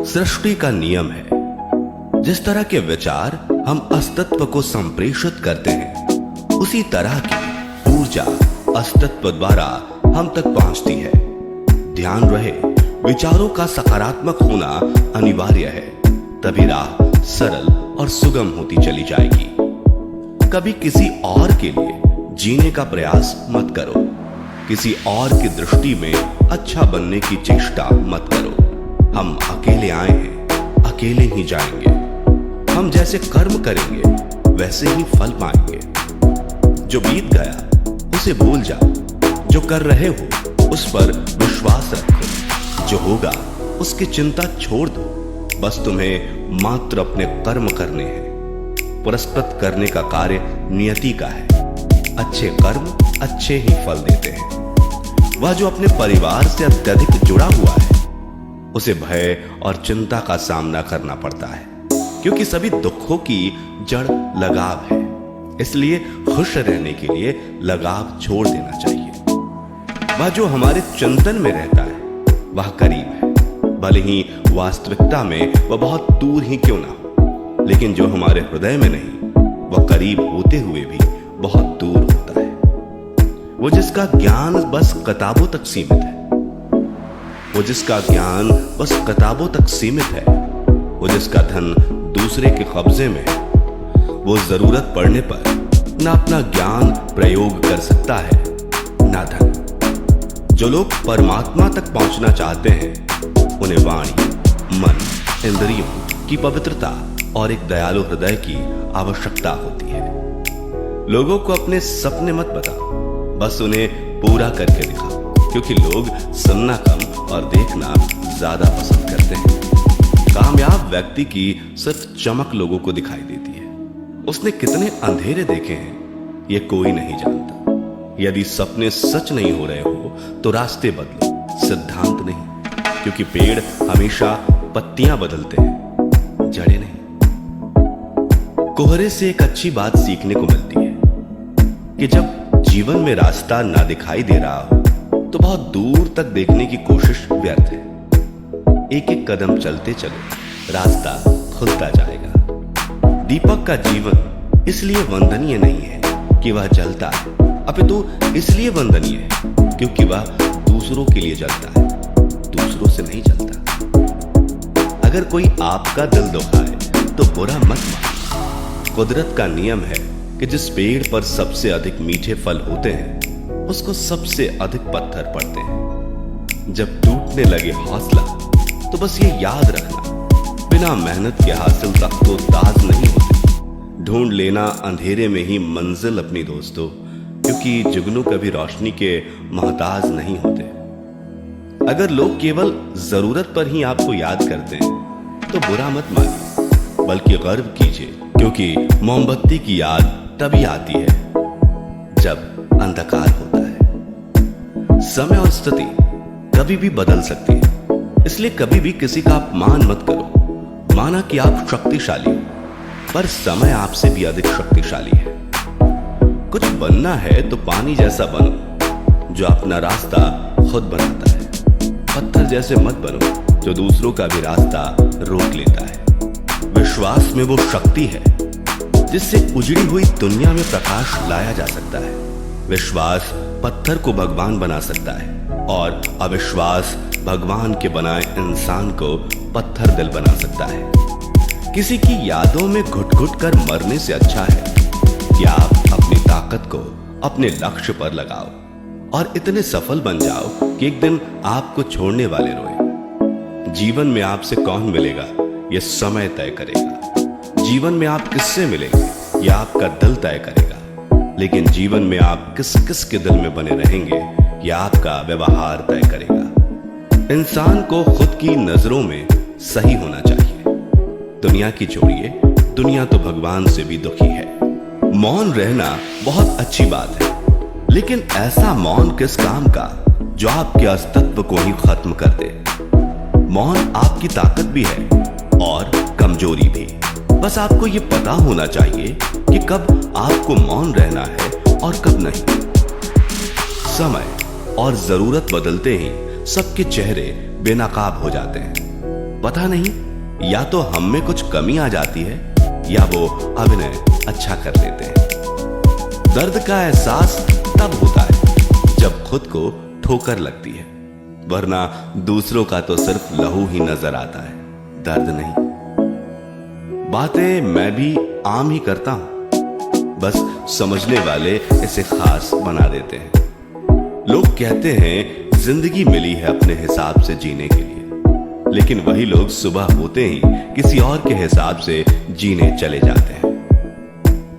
सृष्टि का नियम है। जिस तरह के विचार हम अस्तित्व को संप्रेषित करते हैं, उसी तरह की ऊर्जा अस्तित्व द्वारा हम तक पहुंचती है। ध्यान रहे, विचारों का सकारात्मक होना अनिवार्य है, तभी राह सरल और सुगम होती चली जाएगी। कभी किसी और के लिए जीने का प्रयास मत करो। किसी और की दृष्टि में अच्छा बनने की चेष्टा मत करो। हम अकेले आए हैं, अकेले ही जाएंगे। हम जैसे कर्म करेंगे वैसे ही फल पाएंगे। जो बीत गया उसे भूल जाओ। जो कर रहे हो उस पर विश्वास रखो। जो होगा उसकी चिंता छोड़ दो। बस तुम्हें मात्र अपने कर्म करने हैं। पुरस्कृत करने का कार्य नियति का है। अच्छे कर्म अच्छे ही फल देते हैं। वह जो अपने परिवार से अत्यधिक जुड़ा हुआ है, उसे भय और चिंता का सामना करना पड़ता है, क्योंकि सभी दुखों की जड़ लगाव है। इसलिए खुश रहने के लिए लगाव छोड़ देना चाहिए। वह जो हमारे चिंतन में रहता है, वह करीब है, भले ही वास्तविकता में वह बहुत दूर ही क्यों ना हो। लेकिन जो हमारे हृदय में नहीं, वह करीब होते हुए भी बहुत दूर होता है। वो जिसका ज्ञान बस किताबों तक सीमित है, वो जिसका ज्ञान बस किताबों तक सीमित है, वो जिसका धन दूसरे के कब्जे में है, वो जरूरत पड़ने पर ना अपना ज्ञान प्रयोग कर सकता है, ना धन। जो लोग परमात्मा तक पहुंचना चाहते हैं, उन्हें वाणी, मन, इंद्रियों की पवित्रता और एक दयालु हृदय की आवश्यकता होती है। लोगों को अपने सपने मत बताओ, बस उन्हें पूरा करके दिखाओ, क्योंकि लोग सुनना कम और देखना ज्यादा पसंद करते हैं। कामयाब व्यक्ति की सिर्फ चमक लोगों को दिखाई देती है। उसने कितने अंधेरे देखे हैं, ये कोई नहीं जानता। यदि सपने सच नहीं हो रहे हो तो रास्ते बदलो, सिद्धांत नहीं, क्योंकि पेड़ हमेशा पत्तियां बदलते हैं, जड़ें नहीं। कोहरे से एक अच्छी बात सीखने को मिलती है कि जब जीवन में रास्ता ना दिखाई दे रहा हो तो बहुत दूर तक देखने की कोशिश व्यर्थ है। एक एक कदम चलते चलो, रास्ता खुलता जाएगा। दीपक का जीवन इसलिए वंदनीय नहीं है कि वह जलता है, अपितु इसलिए वंदनीय है क्योंकि वह दूसरों के लिए जलता है, दूसरों से नहीं जलता। अगर कोई आपका दिल दुखाए तो बुरा मत मानो। कुदरत का नियम है कि जिस पेड़ पर सबसे अधिक मीठे फल होते हैं, उसको सबसे अधिक पत्थर पड़ते हैं। जब टूटने लगे हौसला तो बस ये याद रखना, बिना मेहनत के हासिल तख्तो ताज नहीं होते। ढूंढ लेना अंधेरे में ही मंजिल अपनी दोस्तों, क्योंकि जुगनू कभी रोशनी के मोहताज नहीं होते। अगर लोग केवल जरूरत पर ही आपको याद करते हैं तो बुरा मत मानिए, बल्कि गर्व कीजिए, क्योंकि मोमबत्ती की याद तभी आती है जब अंधकार होता है। समय और स्थिति कभी भी बदल सकती है, इसलिए कभी भी किसी का अपमान मत करो। माना कि आप शक्तिशाली हो, पर समय आपसे भी अधिक शक्तिशाली है। कुछ बनना है तो पानी जैसा बनो, जो अपना रास्ता खुद बनाता है। पत्थर जैसे मत बनो जो दूसरों का भी रास्ता रोक लेता है। विश्वास में वो शक्ति है जिससे उजड़ी हुई दुनिया में प्रकाश लाया जा सकता है। विश्वास पत्थर को भगवान बना सकता है और अविश्वास भगवान के बनाए इंसान को पत्थर दिल बना सकता है। किसी की यादों में घुट घुट कर मरने से अच्छा है कि आप अपनी ताकत को अपने लक्ष्य पर लगाओ और इतने सफल बन जाओ कि एक दिन आपको छोड़ने वाले रोए। जीवन में आपसे कौन मिलेगा यह समय तय करेगा। जीवन में आप किससे मिलेंगे यह आपका दिल तय करेगा। लेकिन जीवन में आप किस किस के दिल में बने रहेंगे यह आपका व्यवहार तय करेगा। इंसान को खुद की नजरों में सही होना चाहिए। दुनिया की छोड़िए, दुनिया तो भगवान से भी दुखी है। मौन रहना बहुत अच्छी बात है, लेकिन ऐसा मौन किस काम का जो आपके अस्तित्व को ही खत्म कर दे। मौन आपकी ताकत भी है और कमजोरी भी। बस आपको ये पता होना चाहिए कि कब आपको मौन रहना है और कब नहीं। समय और जरूरत बदलते ही सबके चेहरे बेनकाब हो जाते हैं। पता नहीं, या तो हम में कुछ कमी आ जाती है या वो अभिनय अच्छा कर लेते हैं। दर्द का एहसास तब होता है जब खुद को ठोकर लगती है, वरना दूसरों का तो सिर्फ लहू ही नजर आता है, दर्द नहीं। बातें मैं भी आम ही करता हूं, बस समझने वाले इसे खास बना देते हैं। लोग कहते हैं जिंदगी मिली है अपने हिसाब से जीने के लिए, लेकिन वही लोग सुबह होते ही किसी और के हिसाब से जीने चले जाते हैं।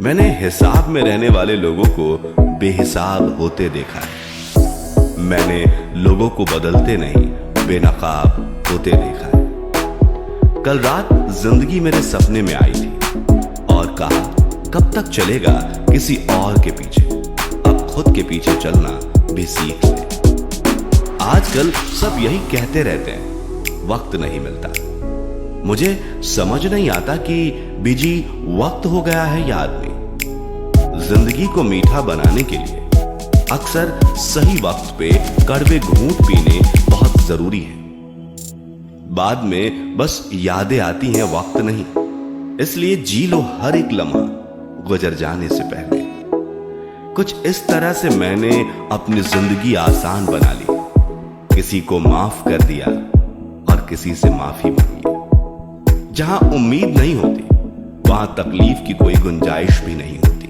मैंने हिसाब में रहने वाले लोगों को बेहिसाब होते देखा है। मैंने लोगों को बदलते नहीं, बेनकाब होते देखा है। कल रात जिंदगी मेरे सपने में आई थी और कहा, कब तक चलेगा किसी और के पीछे, अब खुद के पीछे चलना भी सीख ले। आजकल सब यही कहते रहते हैं, वक्त नहीं मिलता। मुझे समझ नहीं आता कि बिजी वक्त हो गया है या आदमी। जिंदगी को मीठा बनाने के लिए अक्सर सही वक्त पे कड़वे घूंट पीने बहुत जरूरी है। बाद में बस यादें आती हैं, वक्त नहीं। इसलिए जी लो हर एक लम्हा गुजर जाने से पहले। कुछ इस तरह से मैंने अपनी जिंदगी आसान बना ली। किसी को माफ कर दिया और किसी से माफी मांगी। जहां उम्मीद नहीं होती वहां तकलीफ की कोई गुंजाइश भी नहीं होती।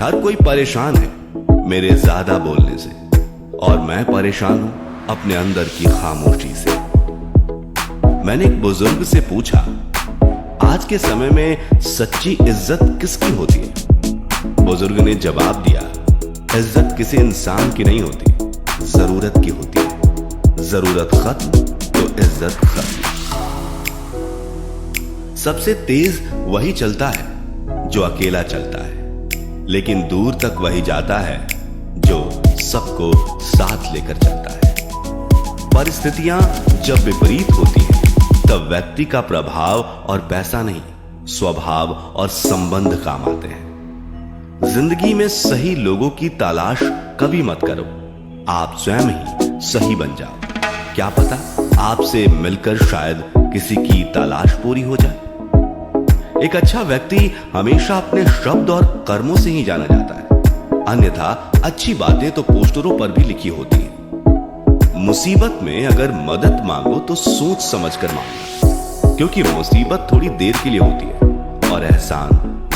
हर कोई परेशान है मेरे ज्यादा बोलने से, और मैं परेशान हूं अपने अंदर की खामोशी से। मैंने एक बुजुर्ग से पूछा, आज के समय में सच्ची इज्जत किसकी होती है? बुजुर्ग ने जवाब दिया, इज्जत किसी इंसान की नहीं होती, जरूरत की होती है। जरूरत खत्म तो इज्जत खत्म। सबसे तेज वही चलता है जो अकेला चलता है, लेकिन दूर तक वही जाता है जो सबको साथ लेकर चलता है। परिस्थितियां जब विपरीत होती हैं तब व्यक्ति का प्रभाव और पैसा नहीं, स्वभाव और संबंध काम आते हैं। जिंदगी में सही लोगों की तलाश कभी मत करो, आप स्वयं ही सही बन जाओ। क्या पता आपसे मिलकर शायद किसी की तलाश पूरी हो जाए। एक अच्छा व्यक्ति हमेशा अपने शब्द और कर्मों से ही जाना जाता है, अन्यथा अच्छी बातें तो पोस्टरों पर भी लिखी होती हैं। मुसीबत में अगर मदद मांगो तो सोच समझकर मांगो, क्योंकि मुसीबत थोड़ी देर के लिए होती है और एहसान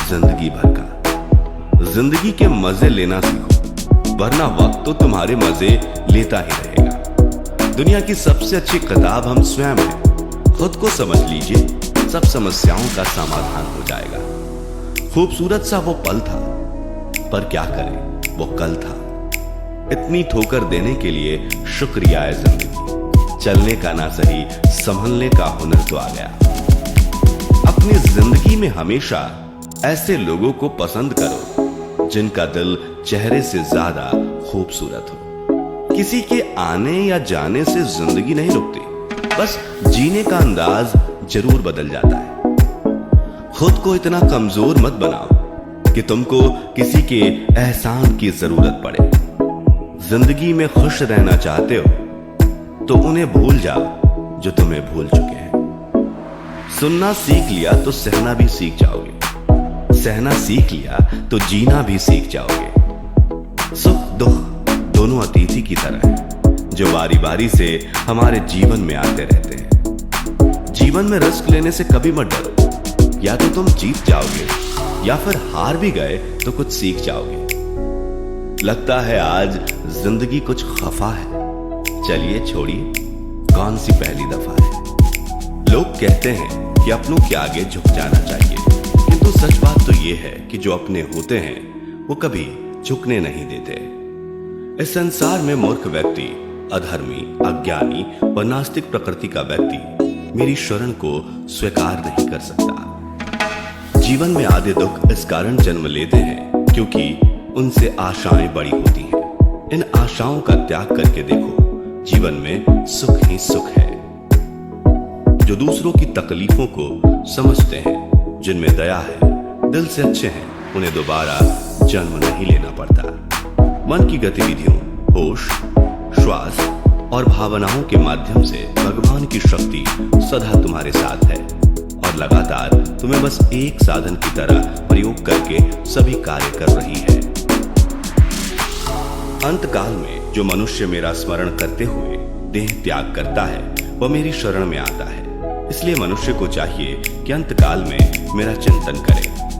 जिंदगी भर का। जिंदगी के मजे लेना सीखो, वरना वक्त तो तुम्हारे मजे लेता ही रहेगा। दुनिया की सबसे अच्छी किताब हम स्वयं हैं। खुद को समझ लीजिए, सब समस्याओं का समाधान हो जाएगा। खूबसूरत सा वो पल था, पर क्या करें वो कल था। इतनी ठोकर देने के लिए शुक्रिया है जिंदगी। चलने का ना सही, संभलने का हुनर तो आ गया। अपनी जिंदगी में हमेशा ऐसे लोगों को पसंद करो जिनका दिल चेहरे से ज्यादा खूबसूरत हो। किसी के आने या जाने से जिंदगी नहीं रुकती, बस जीने का अंदाज जरूर बदल जाता है। खुद को इतना कमजोर मत बनाओ कि तुमको किसी के एहसान की जरूरत पड़े। जिंदगी में खुश रहना चाहते हो तो उन्हें भूल जाओ जो तुम्हें भूल चुके हैं। सुनना सीख लिया तो सहना भी सीख जाओगे, सहना सीख लिया तो जीना भी सीख जाओगे। सुख दुख दोनों अतिथि की तरह है, जो बारी बारी से हमारे जीवन में आते रहते हैं। जीवन में रिस्क लेने से कभी मत डरो, या तो तुम जीत जाओगे या फिर हार भी गए तो कुछ सीख जाओगे। लगता है आज जिंदगी कुछ खफा है, चलिए छोड़िए, कौन सी पहली दफा है। लोग कहते हैं कि अपनों के आगे झुक जाना चाहिए, किंतु सच बात तो यह है कि जो अपने होते हैं वो कभी झुकने नहीं देते। इस संसार में मूर्ख व्यक्ति, अधर्मी, अज्ञानी व नास्तिक प्रकृति का व्यक्ति मेरी शरण को स्वीकार नहीं कर सकता। जीवन में आधे दुख इस कारण जन्म लेते हैं क्योंकि उनसे आशाएं बड़ी होती हैं। इन आशाओं का त्याग करके देखो, जीवन में सुख ही सुख है। जो दूसरों की तकलीफों को समझते हैं, जिनमें दया है, दिल से अच्छे हैं, उन्हें दोबारा जन्म नहीं लेना पड़ता। मन की गतिविधियों, होश, श्वास और भावनाओं के माध्यम से भगवान की शक्ति सदा तुम्हारे साथ है और लगातार तुम्हें बस एक साधन की तरह प्रयोग करके सभी कार्य कर रही है। अंतकाल में जो मनुष्य मेरा स्मरण करते हुए देह त्याग करता है वह मेरी शरण में आता है। इसलिए मनुष्य को चाहिए कि अंतकाल में मेरा चिंतन करे।